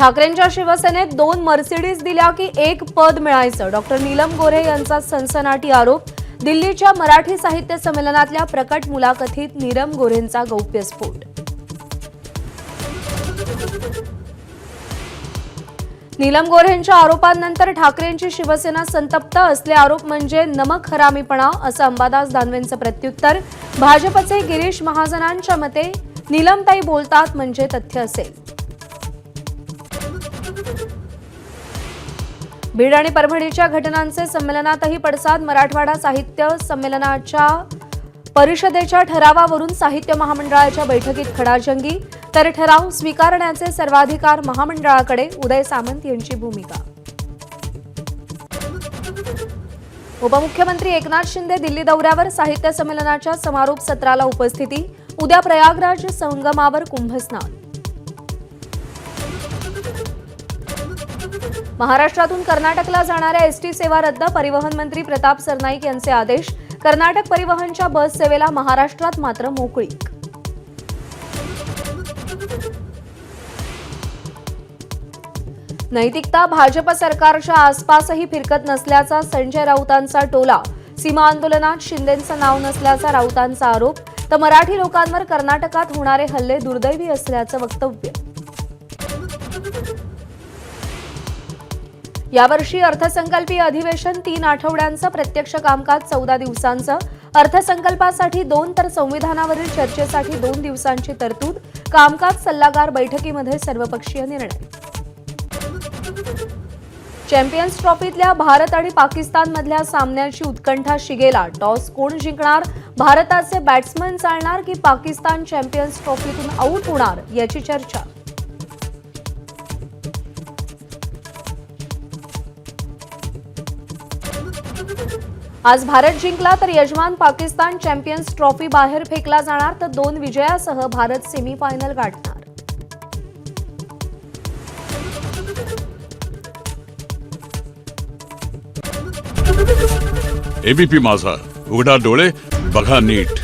ठाकरेंच्या शिवसेनेत 2 मर्सिडीज दिल्या की 1 पद मिळायचं. डॉक्टर नीलम गोऱ्हे यांचा सनसनाटी आरोप. दिल्लीच्या मराठी साहित्य संमेलनातल्या प्रकट मुलाखतीत नीलम गोऱ्हेंचा गौप्यस्फोट. नीलम गोऱ्हेंच्या आरोपांनंतर ठाकरेंची शिवसेना संतप्त. असले आरोप म्हणजे नमक हरामीपणा, असं अंबादास दानवेंचं प्रत्युत्तर. भाजपचे गिरीश महाजनांच्या मते नीलमताई बोलतात म्हणजे तथ्य असेल. बीड आणि परभणीच्या घटनांचे संमेलनातही पडसाद. मराठवाडा साहित्य संमेलनाच्या परिषदेच्या ठरावावरून साहित्य महामंडळाच्या बैठकीत खडाजंगी. तर ठराव स्वीकारण्याचे सर्वाधिकार महामंडळाकडे. उदय सामंत यांची भूमिका. उपमुख्यमंत्री एकनाथ शिंदे दिल्ली दौऱ्यावर. साहित्य संमेलनाच्या समारोप सत्राला उपस्थिती. उद्या प्रयागराज संगमावर कुंभस्नान. महाराष्ट्रातून कर्नाटकला जाणाऱ्या एसटी सेवा रद्द. परिवहन मंत्री प्रताप सरनाईक यांचे आदेश. कर्नाटक परिवहनच्या बस सेवेला महाराष्ट्रात मात्र मोकळीक. नैतिकता भाजप सरकारच्या आसपासही फिरकत नसल्याचा संजय राऊतांचा टोला. सीमा आंदोलनात शिंदेंचं नाव नसल्याचा राऊतांचा आरोप. तर मराठी लोकांवर कर्नाटकात होणारे हल्ले दुर्दैवी असल्याचं वक्तव्य. यावर्षी अर्थसंकल्पीय अधिवेशन 3 आठवड्यांचं. प्रत्यक्ष कामकाज 14 दिवसांचं. अर्थसंकल्पासाठी 2 तर संविधानावरील चर्चेसाठी 2 दिवसांची तरतूद. कामकाज सल्लागार बैठकीमध्ये सर्वपक्षीय निर्णय. चॅम्पियन्स ट्रॉफीतल्या भारत आणि पाकिस्तानमधल्या सामन्याची उत्कंठा शिगेला. टॉस कोण जिंकणार? भारताचे बॅट्समन चालणार की पाकिस्तान चॅम्पियन्स ट्रॉफीतून आऊट होणार याची चर्चा. आज भारत जिंकला तर यजमान पाकिस्तान चॅम्पियन्स ट्रॉफी बाहेर फेकला जाणार. तर 2 विजयासह भारत सेमीफायनल गाठणार. एबीपी माझा, उघडा डोळे बघा नीट.